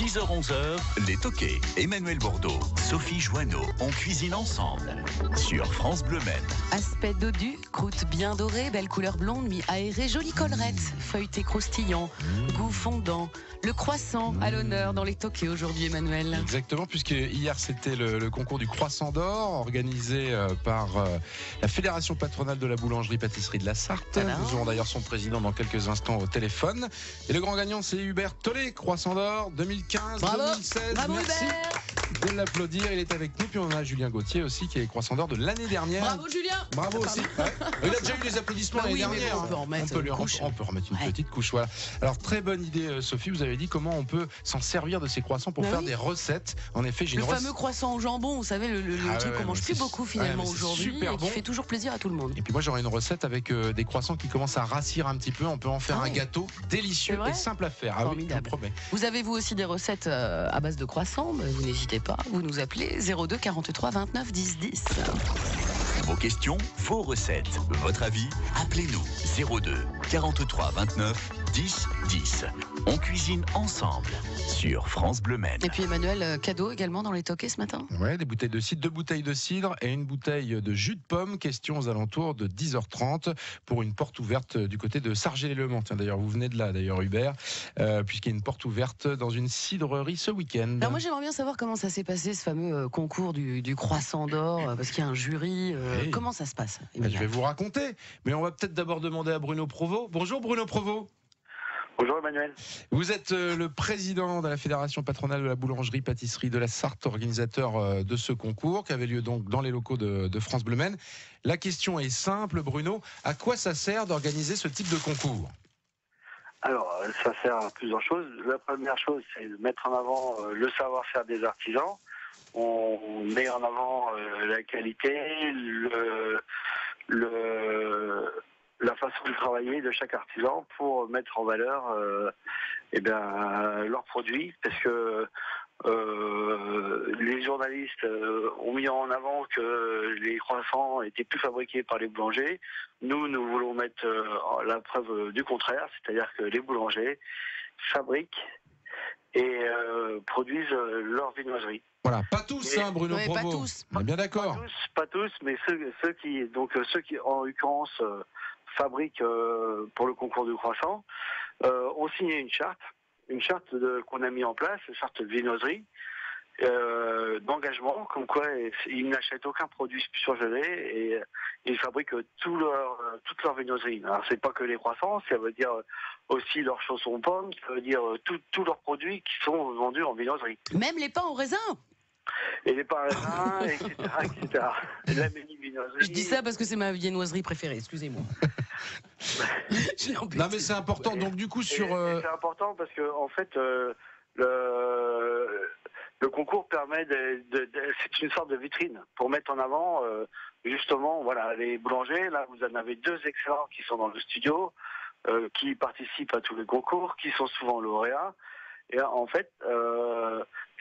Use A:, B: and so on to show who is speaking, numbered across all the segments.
A: 10h-11h, les toqués. Emmanuel Bordeaux, Sophie Joanneau, on cuisine ensemble sur France Bleu Maine.
B: Aspect dodu, croûte bien dorée, belle couleur blonde, mi-aérée, jolie collerette, feuilleté croustillant, goût fondant. Le croissant à l'honneur dans les toqués aujourd'hui, Emmanuel.
C: Exactement, puisque hier c'était le concours du croissant d'or organisé par la Fédération patronale de la boulangerie-pâtisserie de la Sarthe. Nous aurons d'ailleurs son président dans quelques instants au téléphone. Et le grand gagnant, c'est Hubert Tollet, croissant d'or 2015,
B: Bravo.
C: 2016.
B: Bravo
C: Merci de l'applaudir. Il est avec nous. Puis on a Julien Gauthier aussi, qui est croissant d'or de l'année dernière.
B: Bravo Julien.
C: Bravo aussi. Ouais. Il a déjà eu des applaudissements l'année dernière.
B: On peut en remettre
C: on peut remettre une petite couche. Voilà. Alors très bonne idée, Sophie. Vous avez dit comment on peut s'en servir de ces croissants pour faire des recettes. En effet, j'ai
B: le fameux croissant au jambon. Vous savez, le truc qu'on mange plus beaucoup finalement aujourd'hui, et qui fait toujours plaisir à tout le monde.
C: Et puis moi, j'aurais une recette avec des croissants qui commencent à rassir un petit peu. On peut en faire un gâteau délicieux et simple à faire. Ah oui, je vous promets.
B: Vous avez vous aussi des recettes à base de croissants? Vous n'hésitez pas. Vous nous appelez 02 43 29 10 10.
A: Vos questions, vos recettes, votre avis, appelez-nous 02 43 29 10 10. On cuisine ensemble sur France Bleu Maine.
B: Et puis Emmanuel, cadeau également dans les toqués ce matin?
C: Ouais, des bouteilles de cidre, 2 bouteilles de cidre et une bouteille de jus de pomme. Question aux alentours de 10h30 pour une porte ouverte du côté de Sargé-les-Le-Mans. Tiens, d'ailleurs, vous venez de là, d'ailleurs, Hubert, puisqu'il y a une porte ouverte dans une cidrerie ce week-end.
B: Alors moi, j'aimerais bien savoir comment ça s'est passé, ce fameux concours du croissant d'or, parce qu'il y a un jury. Comment ça se passe, Emmanuel?
C: Je vais vous raconter, mais on va peut-être d'abord demander à Bruno Provost. Bonjour Bruno Provost.
D: Bonjour Emmanuel.
C: Vous êtes le président de la Fédération patronale de la boulangerie-pâtisserie de la Sarthe, organisateur de ce concours qui avait lieu donc dans les locaux de France Bleu Maine. La question est simple, Bruno. À quoi ça sert d'organiser ce type de concours?
D: Alors, ça sert à plusieurs choses. La première chose, c'est de mettre en avant le savoir-faire des artisans. On met en avant la qualité, la façon de travailler de chaque artisan pour mettre en valeur leurs produits, parce que les journalistes ont mis en avant que les croissants étaient plus fabriqués par les boulangers. Nous voulons mettre la preuve du contraire, c'est-à-dire que les boulangers fabriquent et produisent leur viennoiserie.
C: Voilà, pas tous, Bruno Provost.
B: Pas tous.
C: On est bien d'accord.
D: Pas tous, mais ceux qui, en l'occurrence, fabriquent pour le concours du croissant, ont signé une charte qu'on a mis en place, une charte de viennoiserie, d'engagement, comme quoi ils n'achètent aucun produit surgelé et ils fabriquent toute leur viennoiserie. Alors c'est pas que les croissants, ça veut dire aussi leurs chaussons pommes, ça veut dire tous leurs produits qui sont vendus en viennoiserie.
B: Même les pains au raisin?
D: Et les pains à raisin, etc. La mini-viennoiserie.
B: Je dis ça parce que c'est ma viennoiserie préférée, excusez-moi.
C: Non mais c'est important, donc du coup sur...
D: c'est important parce que en fait, le concours permet c'est une sorte de vitrine pour mettre en avant justement les boulangers. Là, vous en avez 2 excellents qui sont dans le studio, qui participent à tous les concours, qui sont souvent lauréats. Et en fait,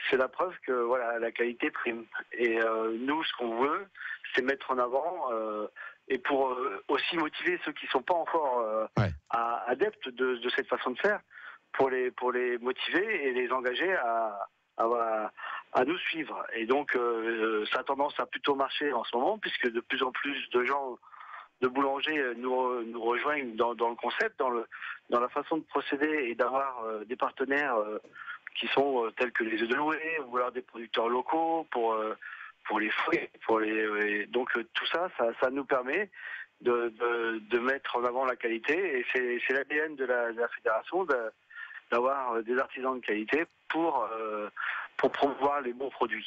D: c'est la preuve que la qualité prime. Et nous, ce qu'on veut, c'est mettre en avant et pour aussi motiver ceux qui sont pas encore adeptes de cette façon de faire, pour les motiver et les engager à nous suivre. Et donc, ça a tendance à plutôt marcher en ce moment, puisque de plus en plus de gens, de boulangers nous rejoignent dans le concept, dans la façon de procéder et d'avoir des partenaires qui sont tels que les œufs de Loué ou alors des producteurs locaux pour les fruits, donc tout ça nous permet de mettre en avant la qualité, et c'est l'ADN de la fédération d'avoir des artisans de qualité pour promouvoir les bons produits.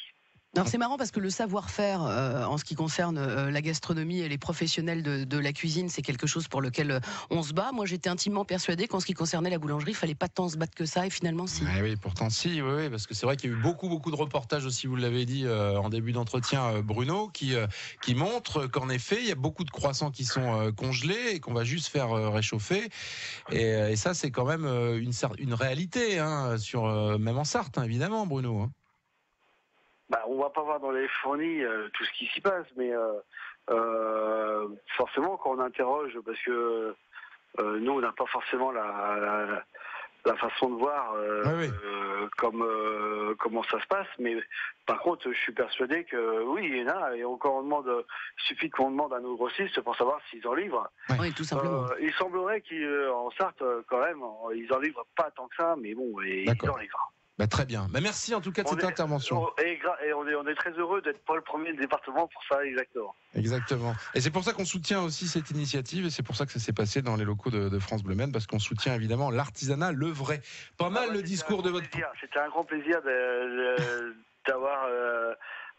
B: Alors c'est marrant parce que le savoir-faire en ce qui concerne la gastronomie et les professionnels de la cuisine, c'est quelque chose pour lequel on se bat. Moi, j'étais intimement persuadée qu'en ce qui concernait la boulangerie, il fallait pas tant se battre que ça, et finalement si.
C: Oui, pourtant si, oui, parce que c'est vrai qu'il y a eu beaucoup de reportages aussi, vous l'avez dit en début d'entretien, Bruno, qui montrent qu'en effet, il y a beaucoup de croissants qui sont congelés et qu'on va juste faire réchauffer. Et ça, c'est quand même une réalité, même en Sarthe, évidemment, Bruno.
D: On va pas voir dans les fournis tout ce qui s'y passe, mais forcément quand on interroge, parce que nous on n'a pas forcément la façon de voir comment ça se passe. Mais par contre, je suis persuadé que oui, il y en a. Et encore, il suffit qu'on demande à nos grossistes pour savoir s'ils en livrent.
B: Oui, tout simplement.
D: Il semblerait qu'en Sarthe, quand même, ils en livrent pas tant que ça, mais bon, ils en livrent.
C: Bah, très bien. Bah, merci en tout cas de cette intervention.
D: Et on est très heureux d'être pas le premier département pour ça, exactement.
C: Exactement. Et c'est pour ça qu'on soutient aussi cette initiative, et c'est pour ça que ça s'est passé dans les locaux de France Bleu Maine, parce qu'on soutient évidemment l'artisanat, le vrai. Pas mal le discours de votre...
D: C'était un grand plaisir d'avoir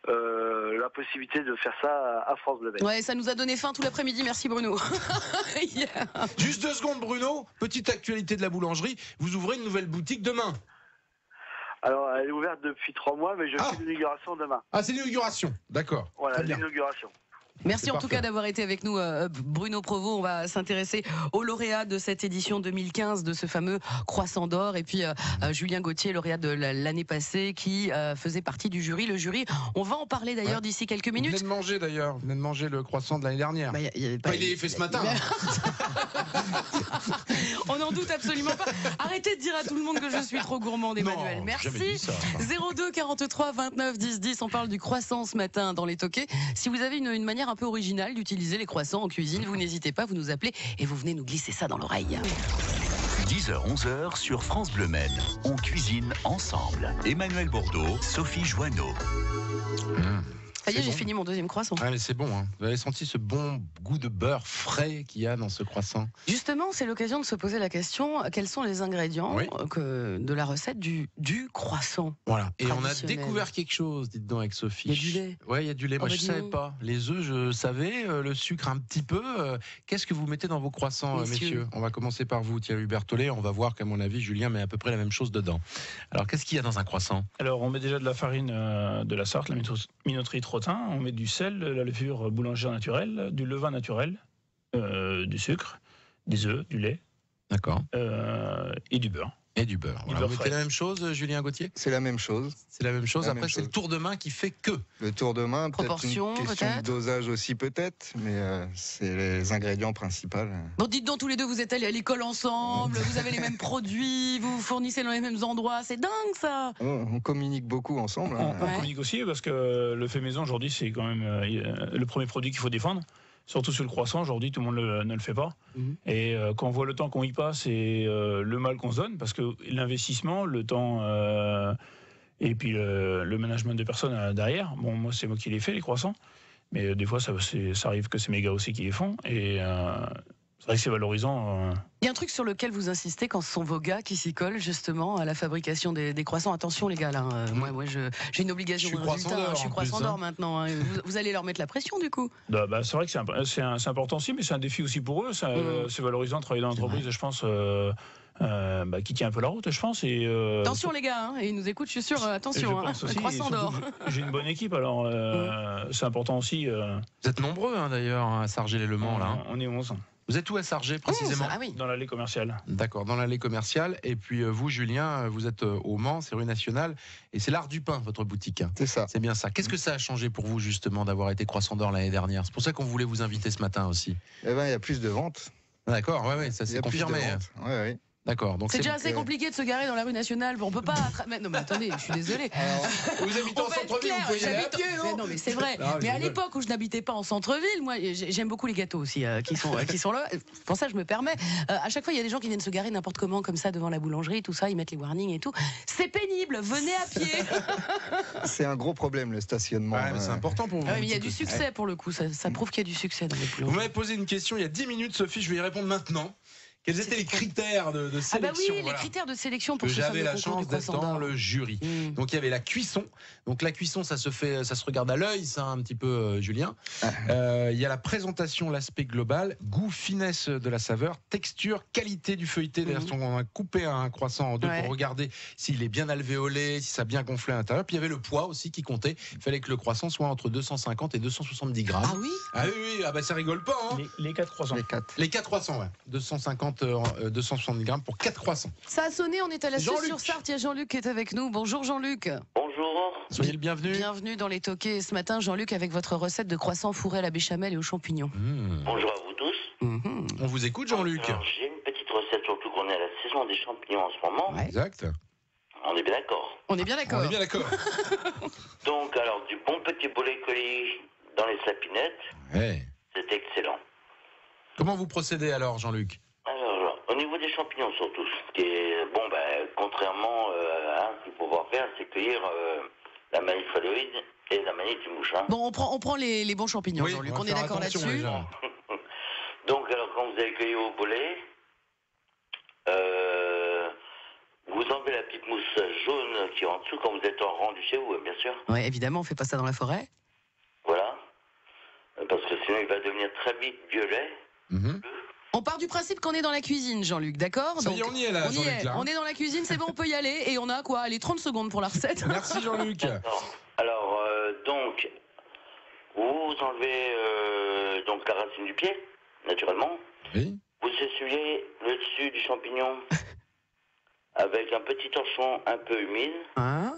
D: la possibilité de faire ça à France Bleu Maine.
B: Ouais, ça nous a donné faim tout l'après-midi. Merci Bruno.
C: Juste 2 secondes Bruno, petite actualité de la boulangerie. Vous ouvrez une nouvelle boutique demain.
D: Alors, elle est ouverte depuis 3 mois, mais je fais l'inauguration demain.
C: Ah, c'est l'inauguration, d'accord.
D: Voilà, l'inauguration.
B: Merci en tout cas d'avoir été avec nous, Bruno Provost. On va s'intéresser au lauréat de cette édition 2015 de ce fameux Croissant d'Or. Et puis Julien Gauthier, lauréat de l'année passée, qui faisait partie du jury. Le jury, on va en parler d'ailleurs d'ici quelques minutes.
C: Vous venez de manger le croissant de l'année dernière. Il est fait ce matin.
B: On n'en doute absolument pas. Arrêtez de dire à tout le monde que je suis trop gourmande, Emmanuel.
C: Non,
B: merci. 02 43 29 10 10. On parle du croissant ce matin dans les toquets. Si vous avez une manière un peu originale d'utiliser les croissants en cuisine, vous n'hésitez pas, vous nous appelez et vous venez nous glisser ça dans l'oreille.
A: 10h-11h sur France Bleu Maine. On cuisine ensemble. Emmanuel Bordeaux, Sophie Joanneau.
B: Ça y est, j'ai fini mon deuxième croissant.
C: Ah, mais c'est bon, hein. Vous avez senti ce bon goût de beurre frais qu'il y a dans ce croissant?
B: Justement, c'est l'occasion de se poser la question, quels sont les ingrédients de la recette du croissant?
C: Voilà. Et on a découvert quelque chose, dites donc, avec Sophie.
B: Il y a du lait.
C: Ouais, il y a du lait. Moi, je ne savais pas. Les œufs, je savais. Le sucre, un petit peu. Qu'est-ce que vous mettez dans vos croissants, messieurs? On va commencer par vous, Thierry Berthollet. On va voir qu'à mon avis, Julien met à peu près la même chose dedans. Alors, qu'est-ce qu'il y a dans un croissant?
E: Alors, on met déjà de la farine de la Sarthe, la minoterie Trottin. On met du sel, de la levure boulangère naturelle, du levain naturel, du sucre, des œufs, du lait.
C: D'accord.
E: Et du beurre.
C: Et du beurre. Voilà. Vous mettez la même chose, Julien Gauthier?
F: C'est la même chose.
C: C'est la même chose. Après, c'est le tour de main qui fait que.
F: Le tour de main, peut-être
B: proportion,
F: une question de dosage aussi, peut-être, mais c'est les ingrédients principaux.
B: Bon, dites donc, tous les deux, vous êtes allés à l'école ensemble, vous avez les mêmes produits, vous vous fournissez dans les mêmes endroits. C'est dingue, ça.
F: On communique beaucoup ensemble.
E: On communique aussi parce que le fait maison, aujourd'hui, c'est quand même le premier produit qu'il faut défendre. Surtout sur le croissant, aujourd'hui, tout le monde ne le fait pas. Et quand on voit le temps qu'on y passe et le mal qu'on se donne, parce que l'investissement, le temps et puis le management de personnes derrière, bon, moi, c'est moi qui les fais, les croissants. Mais des fois, ça arrive que c'est mes gars aussi qui les font. Et c'est vrai que c'est valorisant.
B: Il y a un truc sur lequel vous insistez quand ce sont vos gars qui s'y collent justement à la fabrication des croissants. Attention les gars, là, moi j'ai une obligation de résultat. Je suis croissant d'or maintenant. Hein. Vous allez leur mettre la pression du coup.
E: C'est vrai que c'est important aussi, mais c'est un défi aussi pour eux. C'est valorisant de travailler dans l'entreprise, je pense. Qui tient un peu la route, je pense. Et,
B: attention les gars, ils nous écoutent, je suis sûr. Attention, un croissant d'or.
E: J'ai une bonne équipe, alors c'est important aussi.
C: Vous êtes nombreux d'ailleurs à Sargé-les-Le-Mans là.
E: On est 11.
C: Vous êtes où à Sargé précisément?
E: Dans l'allée commerciale.
C: D'accord, dans l'allée commerciale. Et puis vous, Julien, vous êtes au Mans, c'est rue Nationale, et c'est l'Art du Pain, votre boutique.
F: C'est ça.
C: C'est bien ça. Qu'est-ce que ça a changé pour vous justement d'avoir été croissant d'or l'année dernière? C'est pour ça qu'on voulait vous inviter ce matin aussi.
F: Eh ben, il y a plus de ventes.
C: D'accord, ça c'est confirmé.
F: Oui.
C: D'accord. Donc
B: c'est déjà assez compliqué de se garer dans la rue Nationale. On peut pas. Non mais attendez, je suis désolée.
C: Vous habitez en centre-ville, vous pouvez y aller à pied, non?
B: Non mais c'est vrai. Mais à l'époque où je n'habitais pas en centre-ville, moi j'aime beaucoup les gâteaux aussi qui sont là. Pour ça je me permets. À chaque fois il y a des gens qui viennent se garer n'importe comment comme ça devant la boulangerie, tout ça, ils mettent les warnings et tout. C'est pénible. Venez à pied.
F: C'est un gros problème le stationnement.
C: C'est important pour vous.
B: Mais il y a du succès pour le coup. Ça prouve qu'il y a du succès dans les boulangeries.
C: Vous m'avez posé une question il y a 10 minutes, Sophie. Je vais y répondre maintenant. Quels étaient les critères de sélection?
B: Ah bah oui, les critères de sélection pour
C: j'avais la chance d'être dans le jury. Donc il y avait la cuisson. Donc la cuisson, ça se regarde à l'œil, ça un petit peu, Julien. Il y a la présentation, l'aspect global, goût, finesse de la saveur, texture, qualité du feuilleté. D'ailleurs, on a coupé un croissant en deux pour regarder s'il est bien alvéolé, si ça a bien gonflé à l'intérieur. Puis il y avait le poids aussi qui comptait. Il fallait que le croissant soit entre 250 et 270 grammes.
B: Ah oui?
C: Ah oui, ah bah ça rigole pas. Hein.
E: Les 4 croissants.
C: Les 4 croissants, ouais. 270 grammes pour 4 croissants.
B: Ça a sonné, on est à la Suisse-sur-Sarthe. Il y a Jean-Luc qui est avec nous. Bonjour Jean-Luc.
D: Bonjour.
C: Soyez le bienvenu.
B: Bienvenue dans les toquets ce matin, Jean-Luc, avec votre recette de croissant fourré à la béchamel et aux champignons.
G: Bonjour à vous tous.
C: On vous écoute, Jean-Luc.
G: Alors, j'ai une petite recette, surtout qu'on est à la saison des champignons en ce moment.
B: Ouais.
C: Exact.
G: On est bien d'accord.
B: On est bien
C: On
B: d'accord.
C: est bien d'accord.
G: Donc, alors, du bon petit boulet coulis dans les sapinettes,
C: Ouais.
G: c'est excellent.
C: Comment vous procédez alors, Jean-Luc?
G: Alors, au niveau des champignons surtout, ce qui est, bon, contrairement à ce qu'il faut pouvoir faire, c'est cueillir la manille phalloïde et la manille du mouche. Hein.
B: Bon, on prend les bons champignons,
C: Oui,
B: Jean-Luc.
C: on va
B: On est
C: faire
B: d'accord
C: attention,
B: là-dessus.
C: déjà.
G: Donc, alors, quand vous avez cueilli au boulet, vous enlevez la petite mousse jaune qui est en dessous quand vous êtes en rendu chez vous, bien sûr.
B: Ouais, évidemment, on fait pas ça dans la forêt.
G: Voilà. Parce que sinon, il va devenir très vite violet.
B: On part du principe qu'on est dans la cuisine, Jean-Luc, d'accord?
C: Ça y est, on y est là,
B: On y
C: Jean-Luc.
B: est.
C: Là.
B: On est dans la cuisine, c'est bon, on peut y aller. Et on a quoi? Allez, 30 secondes pour la recette.
C: Merci, Jean-Luc.
G: D'accord. Alors, donc, vous enlevez donc la racine du pied, naturellement.
C: Oui.
G: Vous essuyez le dessus du champignon avec un petit torchon un peu humide.
B: Hein?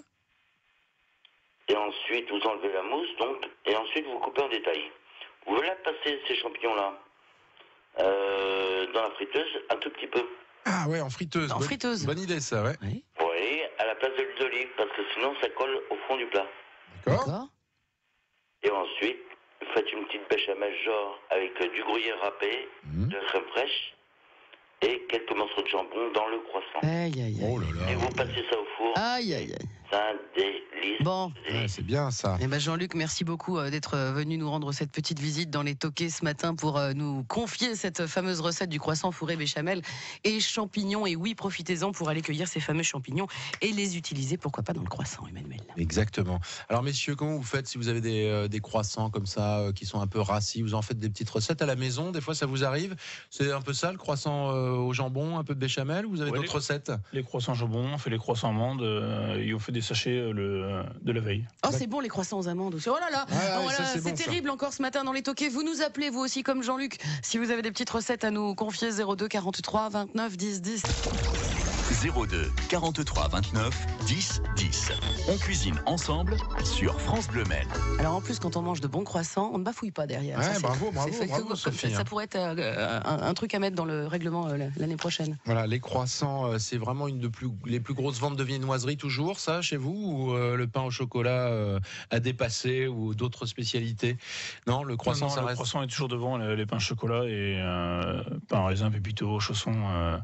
G: Et ensuite, vous enlevez la mousse, donc, et ensuite, vous coupez en détail. Vous la passez, ces champignons-là, dans la friteuse, un tout petit peu.
C: Ah ouais, en friteuse.
B: En friteuse.
C: Bonne idée, ça, ouais.
B: Oui.
G: Vous voyez, à la place de l'huile d'olive, parce que sinon, ça colle au fond du plat.
C: D'accord.
B: D'accord.
G: Et ensuite, vous faites une petite béchamel genre avec du gruyère râpé, de la crème fraîche et quelques morceaux de jambon dans le croissant.
B: Aïe, aïe, aïe.
C: Oh là là.
G: Et vous passez ça au four.
B: Aïe, aïe, aïe.
G: C'est un délice.
B: Bon.
C: Ouais, c'est bien ça.
B: Eh ben Jean-Luc, merci beaucoup d'être venu nous rendre cette petite visite dans les Toquets ce matin pour nous confier cette fameuse recette du croissant fourré béchamel et champignons. Et oui, profitez-en pour aller cueillir ces fameux champignons et les utiliser, pourquoi pas, dans le croissant, Emmanuel.
C: Exactement. Alors messieurs, comment vous faites si vous avez des croissants comme ça qui sont un peu rassis? Vous en faites des petites recettes à la maison? Des fois, ça vous arrive? C'est un peu ça, le croissant au jambon, un peu de béchamel? Ou vous avez d'autres recettes?
E: Les croissants jambon, on fait les croissants amandes et on fait des sachets de la veille.
B: Oh, c'est bon les croissants aux amandes aussi. Oh là là,
C: Ah,
B: oh
C: ouais,
B: là
C: ça,
B: là,
C: c'est
B: c'est
C: bon, ça.
B: terrible encore ce matin dans les Toquets. Vous nous appelez vous aussi comme Jean-Luc si vous avez des petites recettes à nous confier. 02 43 29 10 10.
A: 02 43 29 10 10. On cuisine ensemble sur France Bleu Maine.
B: Alors en plus quand on mange de bons croissants, on ne bafouille pas derrière.
C: Ouais,
B: Ça, c'est-
C: bravo,
B: c'est fait
C: bravo,
B: comme
C: Sophie,
B: ça
C: hein.
B: pourrait être un truc à mettre dans le règlement l'année prochaine.
C: Voilà, les croissants, c'est vraiment une les plus grosses ventes de viennoiserie toujours, ça, chez vous? Ou le pain au chocolat a dépassé, ou d'autres spécialités? Non, le croissant,
E: Non,
C: ça
E: le
C: reste...
E: croissant est toujours devant les pains chocolat et pain raisin, pépito, chaussons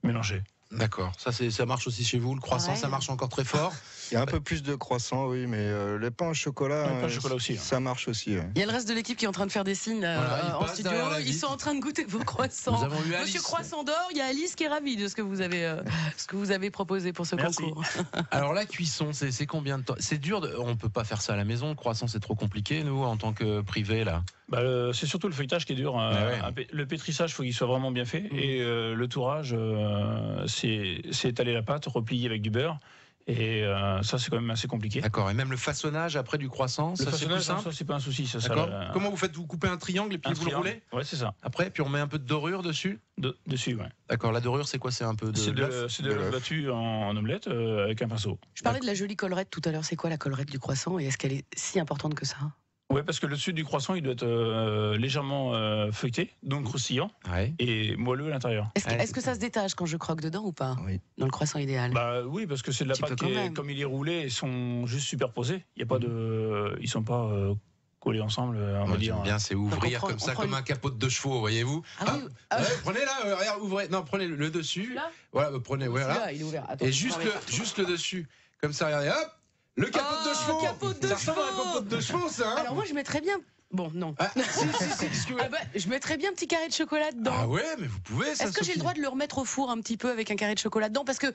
E: mélangés.
C: D'accord, ça marche aussi chez vous, le croissant,
B: Ouais.
C: ça marche encore très fort?
F: Il y a un peu plus de croissants, oui, mais les pains au chocolat,
E: Ouais, le pain au chocolat aussi, hein.
F: ça marche aussi. Ouais.
B: Il y a le reste de l'équipe qui est en train de faire des signes
C: Voilà, ils
B: en
C: passent
B: studio.
C: derrière la
B: Ils
C: vitre.
B: sont en train de goûter vos croissants.
C: Nous avons eu
B: Monsieur
C: Alice.
B: Croissant d'or, il y a Alice qui est ravie de ce que vous avez proposé pour ce
E: Merci.
B: concours.
C: Alors la cuisson, c'est combien de temps? C'est dur, on peut pas faire ça à la maison, le croissant c'est trop compliqué, nous, en tant que privé, là.
E: C'est surtout le feuilletage qui est dur. Le pétrissage, il faut qu'il soit vraiment bien fait. Et le tourage, c'est étaler la pâte, replier avec du beurre. Et ça, c'est quand même assez compliqué.
C: D'accord, et même le façonnage après du croissant,
E: Le
C: ça c'est plus
E: façonnage,
C: simple?
E: ça, c'est pas un souci. Ça,
C: D'accord.
E: ça,
C: Comment vous faites? Vous coupez un triangle et puis vous le roulez?
E: Ouais, c'est ça.
C: Après, puis on met un peu de dorure dessus?
E: Dessus, ouais.
C: D'accord, la dorure c'est quoi? C'est un peu de
E: C'est
C: l'œuf?
E: de l'œuf battu en omelette avec un pinceau.
B: Je parlais de la jolie collerette tout à l'heure. C'est quoi la collerette du croissant et est-ce qu'elle est si importante que ça?
E: Ouais, parce que le dessus du croissant, il doit être légèrement feuilleté, donc croustillant,
C: Ouais.
E: et moelleux à l'intérieur.
B: Est-ce que ça se détache quand je croque dedans ou pas?
F: Oui.
B: Dans le croissant idéal.
E: Bah oui, parce que c'est de la
B: Petit peu
E: pâte
B: quand même.
E: comme il est roulé, ils sont juste superposés. Il y a pas ils sont pas collés ensemble, on va
C: Moi,
E: dire.
C: j'aime bien, c'est ouvrir
B: prend-
C: comme ça,
B: on prend
C: comme
B: une-
C: un capot de chevaux, voyez-vous.
B: Ah oui, ah oui.
C: Prenez là, regarde, ouvrez. Non, prenez le dessus.
B: Celui-là
C: Voilà, prenez, voilà.
B: Celui-là, il est ouvert. Attends,
C: Et
B: je
C: juste
B: prends les-
C: juste le dessus. Comme ça, regardez, hop. Le capot
B: Ah,
C: de chevaux.
B: capot de
C: Ça ressemble à un
B: chevaux.
C: capot de chevaux, ça. Hein.
B: Alors moi, je mettrais bien. Bon, non.
C: Ah, si, qu'est-ce que vous-
B: Ah bah, je mettrais bien un petit carré de chocolat dedans.
C: Ah ouais, mais vous pouvez, ça.
B: Est-ce que j'ai
C: Sophie.
B: le droit de le remettre au four un petit peu avec un carré de chocolat dedans? Parce que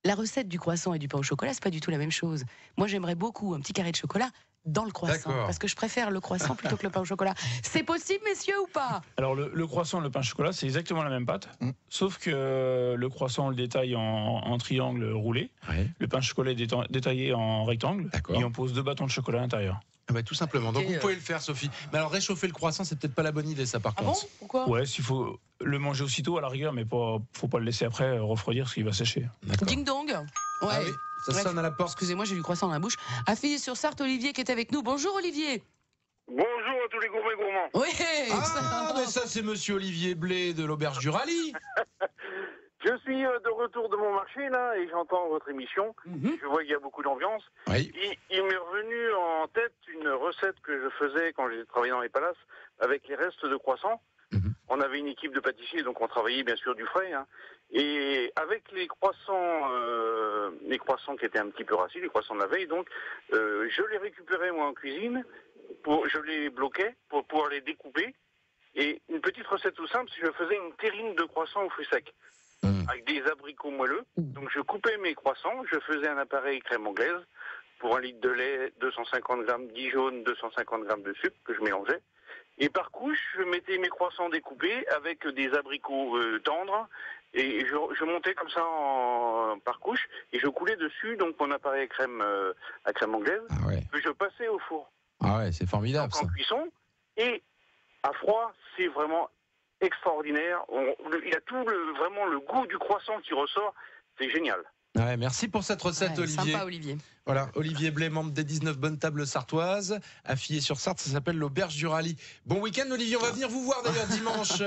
B: la recette du croissant et du pain au chocolat, c'est pas du tout la même chose. Moi, j'aimerais beaucoup un petit carré de chocolat dans le croissant.
C: D'accord.
B: Parce que je préfère le croissant plutôt que le pain au chocolat. C'est possible, messieurs, ou pas?
E: Alors le croissant, le pain chocolat, c'est exactement la même pâte, sauf que le croissant, on le détaille en triangle roulé,
C: Ouais.
E: le pain chocolat est détaillé en rectangle,
C: D'accord.
E: et on pose 2 bâtons de chocolat à l'intérieur.
C: Ah bah, tout simplement. Donc
B: Et,
C: vous pouvez le faire, Sophie. Mais alors réchauffer le croissant, c'est peut-être pas la bonne idée, ça, par
B: Ah bon?
C: contre.
B: Pourquoi?
E: Ouais, s'il faut le manger aussitôt à la rigueur, mais faut pas le laisser après refroidir parce qu'il va sécher.
C: D'accord.
B: Ding dong. Ouais.
C: Ah oui, ça
B: Ouais.
C: sonne à la porte.
B: Excusez-moi, j'ai du croissant dans la bouche. Affilié sur Sarthe, Olivier qui est avec nous. Bonjour, Olivier.
H: Bonjour à tout les gourmands.
B: Oui.
C: Ah, mais ça c'est Monsieur Olivier Blé de l'Auberge du Rallye.
H: Je suis de retour de mon marché, là, et j'entends votre émission. Je vois qu'il y a beaucoup d'ambiance.
C: Oui.
H: Il m'est revenu en tête une recette que je faisais quand j'ai travaillé dans les palaces avec les restes de croissants. On avait une équipe de pâtissiers, donc on travaillait bien sûr du frais. Hein. Et avec les croissants qui étaient un petit peu rassis, les croissants de la veille, donc je les récupérais moi en cuisine, je les bloquais pour pouvoir les découper. Et une petite recette tout simple, je faisais une terrine de croissants aux fruits secs, avec des abricots moelleux. Donc je coupais mes croissants, je faisais un appareil crème anglaise, pour 1 litre de lait, 250 grammes Dijon, 250 grammes de sucre que je mélangeais. Et par couche, je mettais mes croissants découpés avec des abricots tendres, et je montais comme ça par couche, et je coulais dessus donc mon appareil à crème anglaise, que je passais au four.
C: Ah ouais, c'est formidable
H: donc, en cuisson, et à froid, c'est vraiment extraordinaire. Il y a vraiment le goût du croissant qui ressort, c'est génial.
C: Ouais, merci pour cette recette, Olivier.
B: Sympa, Olivier.
C: Voilà, Olivier Blé, membre des 19 bonnes tables sartoises, affilié sur Sarthe, ça s'appelle l'Auberge du Rallye. Bon week-end, Olivier, on va venir vous voir d'ailleurs dimanche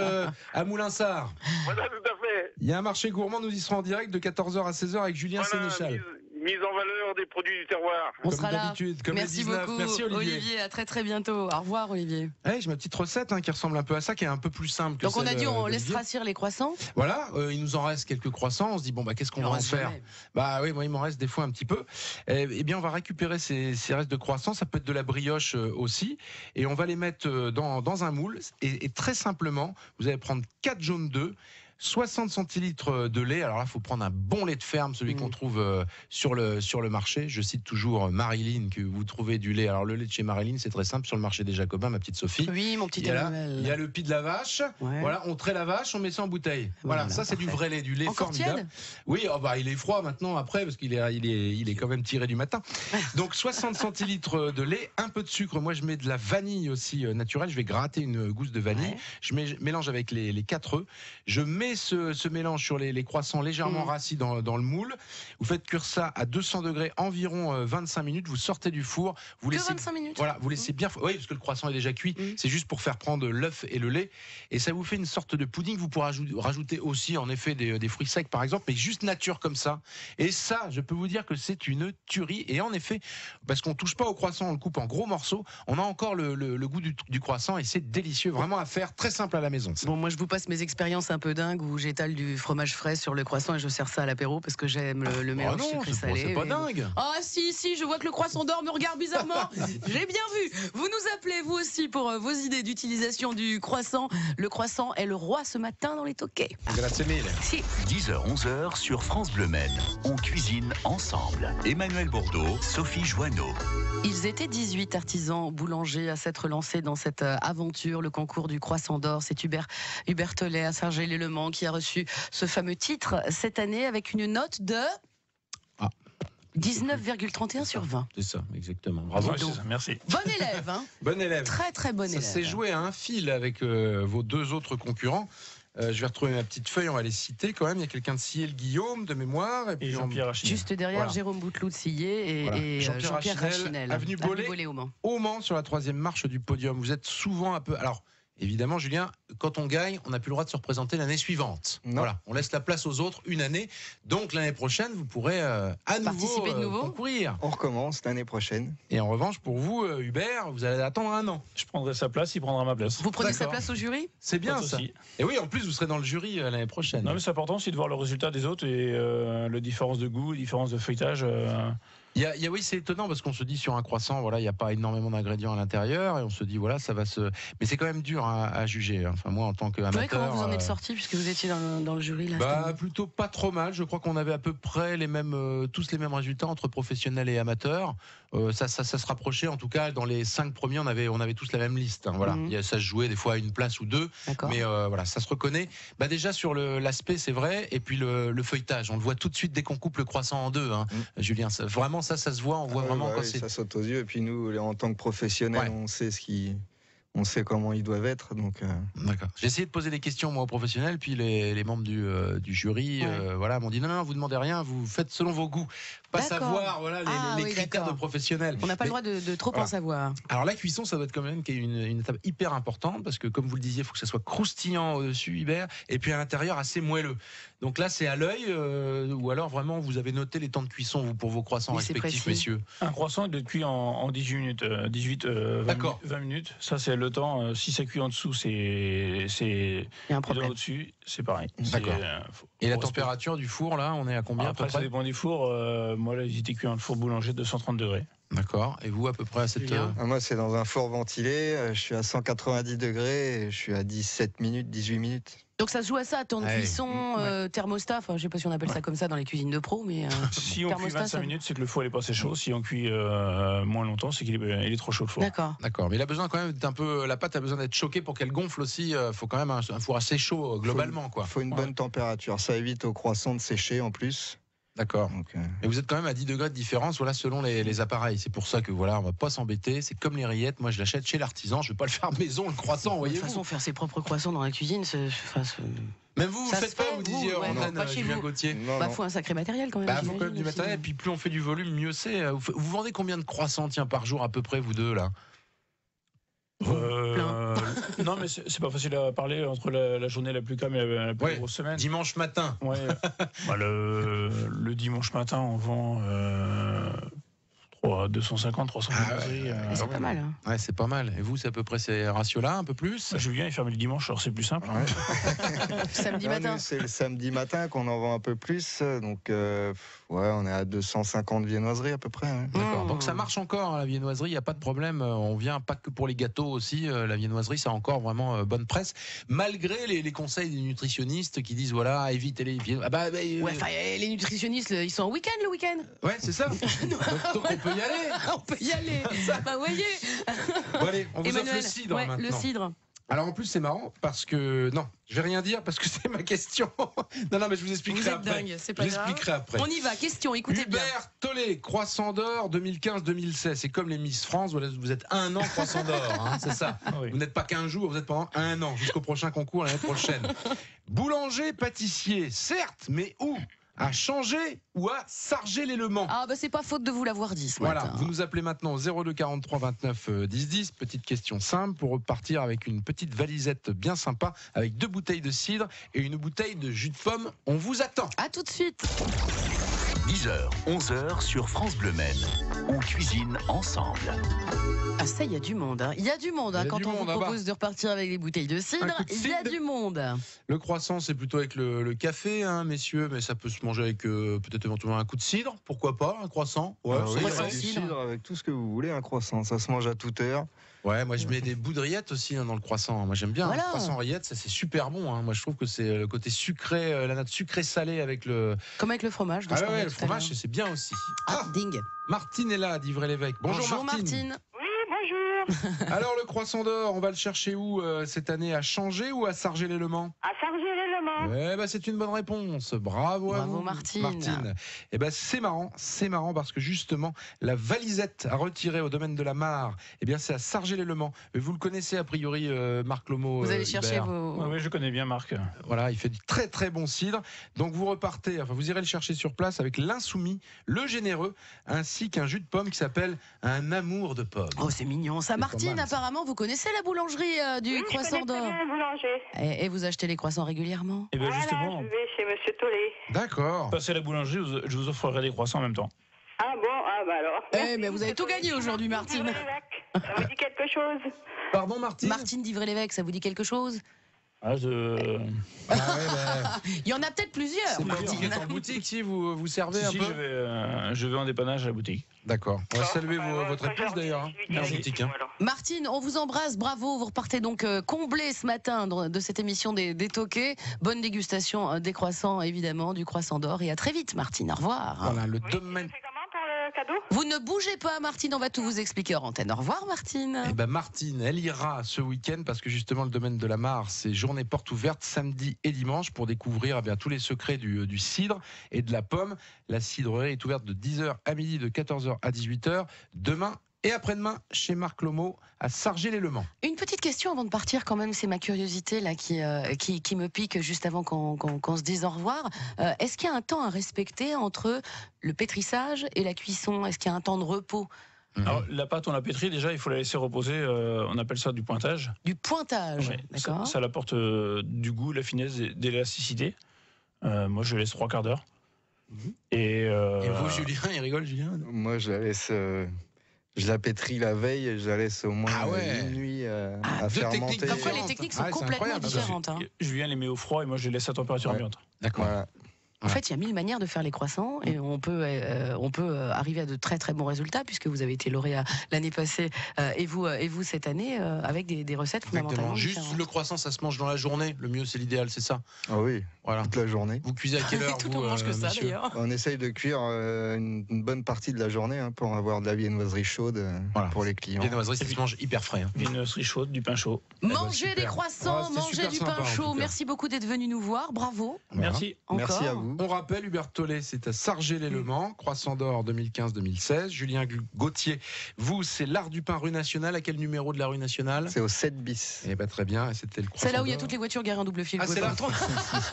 C: à Moulinsart.
H: Voilà, tout à fait.
C: Il y a un marché gourmand, nous y serons en direct de 14h à 16h avec Julien Sénéchal.
H: Mise en valeur des produits du terroir.
B: On sera là.
C: Comme
B: Merci
C: les 19.
B: beaucoup,
C: Merci Olivier.
B: À très bientôt. Au revoir, Olivier.
C: Ouais, j'ai ma petite recette qui ressemble un peu à ça, qui est un peu plus simple que
B: donc on a dit on laisse
C: d'Olivier.
B: rassir les croissants.
C: Voilà, il nous en reste quelques croissants. On se dit bon qu'est-ce qu'on va en faire? Bah oui, moi il m'en reste des fois un petit peu. Eh bien on va récupérer ces restes de croissants. Ça peut être de la brioche aussi, et on va les mettre dans un moule. Et très simplement, vous allez prendre 4 jaunes d'œufs, 60 centilitres de lait. Alors là, il faut prendre un bon lait de ferme, celui qu'on trouve sur le marché. Je cite toujours Marilyn, que vous trouvez du lait. Alors le lait de chez Marilyn, c'est très simple, sur le marché des Jacobins, ma petite Sophie.
B: Oui, mon petit
C: il y a le pis de la vache. Ouais. Voilà, on traite la vache, on met ça en bouteille. Voilà, ça c'est du vrai lait, du lait
B: encore
C: formidable.
B: Tiède.
C: Oui, il est froid maintenant après, parce qu'il est quand même tiré du matin. Donc 60 centilitres de lait, un peu de sucre. Moi, je mets de la vanille aussi naturelle. Je vais gratter une gousse de vanille. Ouais. Je mélange avec les 4 œufs. Je mets ce mélange sur les croissants légèrement rassis dans le moule. Vous faites cuire ça à 200 degrés environ 25 minutes. Vous sortez du four. Vous laissez
B: 25 minutes.
C: Voilà, vous laissez bien. Oui, parce que le croissant est déjà cuit. C'est juste pour faire prendre l'œuf et le lait. Et ça vous fait une sorte de pudding. Vous pourrez rajouter aussi, en effet, des fruits secs, par exemple, mais juste nature comme ça. Et ça, je peux vous dire que c'est une tuerie. Et en effet, parce qu'on touche pas au croissant, on le coupe en gros morceaux, on a encore le goût du croissant et c'est délicieux. Vraiment à faire, très simple à la maison. Ça.
B: Bon, moi, je vous passe mes expériences un peu dingues où j'étale du fromage frais sur le croissant et je sers ça à l'apéro parce que j'aime le mélange sucré-salé.
C: C'est pas dingue.
B: Ah si, je vois que le croissant d'or me regarde bizarrement. J'ai bien vu. Vous nous appelez, vous aussi, pour vos idées d'utilisation du croissant. Le croissant est le roi ce matin dans les toquets.
C: Grazie mille.
B: Si.
A: 10h-11h sur France Bleu Maine. On cuisine ensemble. Emmanuel Bordeaux, Sophie Joanneau.
B: Ils étaient 18 artisans boulangers à s'être lancés dans cette aventure, le concours du croissant d'or. C'est Hubert Tollet à Saint-Gély-le-Mans qui a reçu ce fameux titre cette année avec une note de 19,31 sur 20.
C: C'est ça, exactement. Bravo.
E: Ouais, ça, merci.
B: Bon élève, hein.
C: Bon élève.
B: Très bon élève.
C: Ça s'est joué à un fil avec vos 2 autres concurrents. Je vais retrouver ma petite feuille, on va les citer quand même. Il y a quelqu'un de Sillé-le-Guillaume, de mémoire. Et puis
E: Jean-Pierre Rachinel.
B: Juste derrière Jérôme Bouteloup de Sillé et Jean-Pierre Rachinel.
C: Avenue Bollé au Mans, sur la 3e marche du podium. Vous êtes souvent un peu... Alors, évidemment, Julien, quand on gagne, on n'a plus le droit de se représenter l'année suivante.
F: Non.
C: Voilà, on laisse la place aux autres une année. Donc l'année prochaine, vous pourrez à
B: participer de nouveau
C: concourir.
F: On recommence l'année prochaine.
C: Et en revanche, pour vous, Hubert, vous allez attendre un an.
E: Je prendrai sa place, il prendra ma place.
B: Vous prenez sa place au jury?
C: C'est bien ça. Et oui, en plus, vous serez dans le jury l'année prochaine.
E: Non, mais c'est important aussi de voir le résultat des autres et la différence de goût, la différence de feuilletage.
C: Oui, c'est étonnant parce qu'on se dit sur un croissant, voilà, il n'y a pas énormément d'ingrédients à l'intérieur et on se dit voilà, ça va se. Mais c'est quand même dur à juger. Enfin, moi, en tant qu'amateur.
B: Comment vous en êtes sorti puisque vous étiez dans le jury là?
C: Plutôt pas trop mal. Je crois qu'on avait à peu près tous les mêmes résultats entre professionnels et amateurs. Ça se rapprochait. En tout cas, dans les 5 premiers, on avait tous la même liste. Hein, voilà, ça se jouait des fois à une place ou 2. Mais voilà, ça se reconnaît. Déjà sur l'aspect, c'est vrai. Et puis le feuilletage, on le voit tout de suite dès qu'on coupe le croissant en 2. Hein, Julien, vraiment. Ça se voit, on voit vraiment quand c'est...
F: Ça saute aux yeux, et puis nous, en tant que professionnels, on sait on sait comment ils doivent être. Donc,
C: D'accord. J'ai essayé de poser des questions moi aux professionnels, puis les membres du jury voilà, m'ont dit non, vous demandez rien, vous faites selon vos goûts. Pas savoir les critères de professionnels.
B: On n'a pas le droit de trop en savoir.
C: Alors la cuisson, ça doit être quand même une étape hyper importante, parce que comme vous le disiez, il faut que ça soit croustillant au-dessus, Hubert, et puis à l'intérieur assez moelleux. Donc là, c'est à l'œil, ou alors vraiment vous avez noté les temps de cuisson vous, pour vos croissants respectifs, messieurs.
E: Un croissant doit être cuit en 18 minutes, 20 minutes. Ça, c'est le temps. Si ça cuit en dessous, c'est
B: un problème.
E: Au-dessus, c'est pareil.
C: D'accord. Et la température du four, là, on est à combien?
E: Après, ça dépend du four. Moi, là, j'étais cuit dans le four boulanger de 130 degrés.
C: D'accord. Et vous, à peu près à cette heure?
F: Moi, c'est dans un four ventilé. Je suis à 190 degrés et je suis à 17 minutes, 18 minutes.
B: Donc ça se joue à ça, temps de cuisson, thermostat, enfin je sais pas si on appelle ça comme ça dans les cuisines de pro, mais
E: si on cuit 25 minutes, c'est que le four n'est pas assez chaud. Si on cuit moins longtemps, c'est qu'il est trop chaud le four.
B: D'accord.
C: Mais il a besoin quand même d'un peu, la pâte a besoin d'être choquée pour qu'elle gonfle aussi. Faut quand même un four assez chaud globalement, quoi.
F: Faut une bonne température. Ça évite au croissant de sécher en plus.
C: D'accord. Et vous êtes quand même à 10 degrés de différence, voilà, selon les appareils. C'est pour ça que voilà, on va pas s'embêter. C'est comme les rillettes. Moi, je l'achète chez l'artisan. Je vais pas le faire maison, le croissant.
B: De toute façon, faire ses propres croissants dans la cuisine,
C: même vous le faites pas, vous disiez en antenne, Julien Gauthier.
B: Faut un sacré matériel quand même.
C: Faut quand même du matériel. Puis plus on fait du volume, mieux c'est. Vous vendez combien de croissants par jour à peu près, vous deux là?
E: Non, mais c'est pas facile à parler entre la journée la plus calme et la plus grosse semaine.
C: Dimanche matin.
E: Ouais. Le dimanche matin, on vend 250, 300
B: c'est pas mal.
C: Ouais, c'est pas mal. Et vous, c'est à peu près ces ratios-là, un peu plus?
E: Julien est fermé le dimanche, alors c'est plus simple.
B: Samedi matin.
F: C'est le samedi matin qu'on en vend un peu plus. Donc, on est à 250 viennoiseries à peu près. Ouais.
C: D'accord. Donc ça marche encore, la viennoiserie, il n'y a pas de problème. On vient pas que pour les gâteaux aussi. La viennoiserie, ça a encore vraiment bonne presse. Malgré les conseils des nutritionnistes qui disent voilà, évitez les viennoiseries.
B: Les nutritionnistes, ils sont en week-end le week-end.
C: Ouais, c'est ça. donc on peut y aller.
B: On peut y aller. Voyez.
C: Bon, allez, on vous offre le cidre maintenant.
B: Le cidre.
C: Alors en plus c'est marrant parce que non, je vais rien dire parce que c'est ma question. non mais je vous expliquerai après.
B: Vous êtes dingue, c'est pas grave.
C: Après.
B: On y va, question, écoutez bien.
C: Hubert Tollet, Croissant d'or 2015-2016, c'est comme les Miss France, vous êtes 1 an Croissant d'or, hein, c'est ça. Oui. Vous n'êtes pas qu'un jour, vous êtes pendant 1 an jusqu'au prochain concours l'année prochaine. Boulanger, pâtissier, certes, mais où? À Changer ou à Sargé-les-Lemans?
B: C'est pas faute de vous l'avoir dit ce matin.
C: Vous nous appelez maintenant au 02 43 29 10 10. Petite question simple pour repartir avec une petite valisette bien sympa avec 2 bouteilles de cidre et une bouteille de jus de pomme. On vous attend.
B: À tout de suite.
A: 10h, 11h sur France Bleu Maine. On cuisine ensemble.
B: Ah ça, il y a du monde. Il y a du monde quand on vous propose de repartir avec des bouteilles de cidre. Il y a du monde.
C: Le croissant, c'est plutôt avec le café, messieurs, mais ça peut se manger avec peut-être éventuellement un coup de cidre. Pourquoi pas, un croissant?
F: Du cidre avec tout ce que vous voulez, un croissant. Ça se mange à toute heure.
C: Ouais, moi je mets des bouts de rillettes aussi dans le croissant. Moi j'aime bien le croissant rillettes, ça c'est super bon. Moi je trouve que c'est le côté sucré, la note sucré-salé avec le.
B: Comme avec le fromage.
C: Le fromage c'est bien aussi.
B: Ding.
C: Martine est là d'Ivray-l'Évêque. Bonjour Martine.
I: Oui, bonjour.
C: Alors le croissant d'or, on va le chercher où cette année? À Changer ou à Sargé-les-Lemans?
I: À Sargé-les-Lemans.
C: C'est une bonne réponse. Bravo à vous,
B: Martine.
C: C'est marrant parce que justement la valisette à retirer au domaine de la Mare, c'est à Sargé-les-Lemans. Vous le connaissez a priori, Marc Lomo.
B: Vous allez chercher vos.
E: Oui, je connais bien Marc.
C: Voilà, il fait du très très bon cidre. Donc vous repartez, vous irez le chercher sur place avec l'insoumis, le généreux, ainsi qu'un jus de pomme qui s'appelle un amour de pomme.
B: Oh, c'est mignon. Ça, Martine, apparemment, vous connaissez la boulangerie du croissant d'or. Et vous achetez les croissants régulièrement?
I: Et justement, je vais chez Monsieur Tollet.
C: D'accord.
E: Passez à la boulangerie, je vous offrirai des croissants en même temps.
I: Ah bon, alors.
B: Mais vous avez tout gagné aujourd'hui, Martine.
I: Ça vous dit quelque chose?
C: Pardon, Martine?
B: Martine d'Ivray-l'Évêque, ça vous dit quelque chose?
C: Il
B: y en a peut-être plusieurs, Martine.
C: En boutique, si vous servez un peu.
E: Je vais en dépannage à la boutique.
C: D'accord. On va saluer votre épouse d'ailleurs. Boutique.
B: Martine, on vous embrasse, bravo. Vous repartez donc comblé ce matin de cette émission des Toqués. Bonne dégustation des croissants, évidemment, du croissant d'or. Et à très vite, Martine. Au revoir.
C: Voilà, le domaine.
I: Cadeau.
B: Vous ne bougez pas, Martine, on va tout vous expliquer en antenne. Au revoir, Martine.
C: Martine, elle ira ce week-end parce que justement le domaine de la Mare, c'est journée porte ouverte samedi et dimanche pour découvrir tous les secrets du cidre et de la pomme. La cidrerie est ouverte de 10h à midi, de 14h à 18h, demain et après-demain chez Marc Lomo à Sargé-les-Le-Mans.
B: Une petite question avant de partir quand même, c'est ma curiosité là qui me pique juste avant qu'on se dise au revoir. Est-ce qu'il y a un temps à respecter entre le pétrissage et la cuisson? Est-ce qu'il y a un temps de repos?
E: Alors, la pâte, on la pétrit déjà, il faut la laisser reposer. On appelle ça du pointage.
B: Du pointage,
E: ouais,
B: d'accord.
E: Ça apporte du goût, de la finesse, de l'élasticité. Moi, je laisse 3 quarts d'heure. Et
C: vous, Julien, il rigole, Julien?
F: Moi, je la laisse. Je la pétris la veille et je la laisse au moins une nuit à fermenter.
B: Parfois, les techniques sont complètement différentes.
E: Julien les met au froid et moi, je les laisse à température ambiante.
C: D'accord.
F: Voilà.
B: En fait, il y a 1000 manières de faire les croissants et on peut arriver à de très très bons résultats puisque vous avez été lauréat l'année passée et vous cette année avec des recettes fondamentalement différentes.
C: Juste le croissant, ça se mange dans la journée. Le mieux, c'est l'idéal, c'est ça?
F: Ah oui,
C: voilà.
F: toute la journée.
C: Vous cuisez à quelle heure?
B: Tout on mange que ça d'ailleurs.
F: On essaye de cuire une bonne partie de la journée pour avoir de la viennoiserie chaude pour les clients.
C: Viennoiserie, ça se mange hyper frais.
E: Viennoiserie chaude, du pain chaud.
B: Manger des croissants, manger du pain chaud. Merci beaucoup d'être venu nous voir. Bravo.
E: Merci.
B: Encore.
F: Merci à vous.
C: On rappelle, Hubert Tollet, c'est à Sargé-les-Le-Mans, Croissant d'Or 2015-2016. Julien Gauthier, vous, c'est l'Art du Pain rue Nationale. À quel numéro de la rue Nationale?
F: C'est au 7 bis.
C: Eh ben très bien, c'était le Croissant.
B: C'est là où il y a toutes les voitures garées en double fil.
C: Ah, c'est là.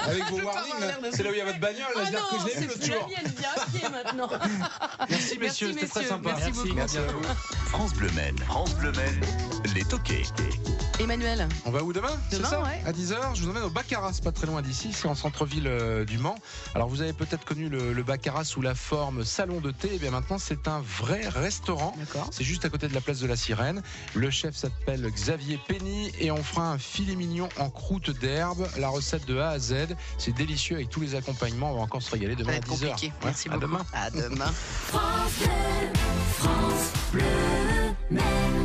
C: Avec vos warnings, c'est là où il y a votre bagnole.
B: Ah
C: C'est-à-dire que je l'ai vu
B: non,
C: l'autre
B: c'est la
C: jour.
B: mienne, bien à pied maintenant.
C: Merci messieurs, c'était très sympa.
B: Merci beaucoup.
C: Merci à vous.
A: France Bleu Maine, les toqués.
B: Emmanuel.
C: On va où demain?
B: Demain,
C: c'est ça
B: ouais.
C: À 10h, je vous emmène au Baccarat, pas très loin d'ici, c'est en centre-ville du Mans. Alors vous avez peut-être connu le Baccarat sous la forme salon de thé, et bien maintenant c'est un vrai restaurant. C'est juste à côté de la place de la Sirène. Le chef s'appelle Xavier Penny et on fera un filet mignon en croûte d'herbe, la recette de A à Z. C'est délicieux avec tous les accompagnements, on va encore se régaler demain à 10h.
B: Compliqué. Merci beaucoup.
C: À demain.
B: À demain.
J: France Bleu, Maine.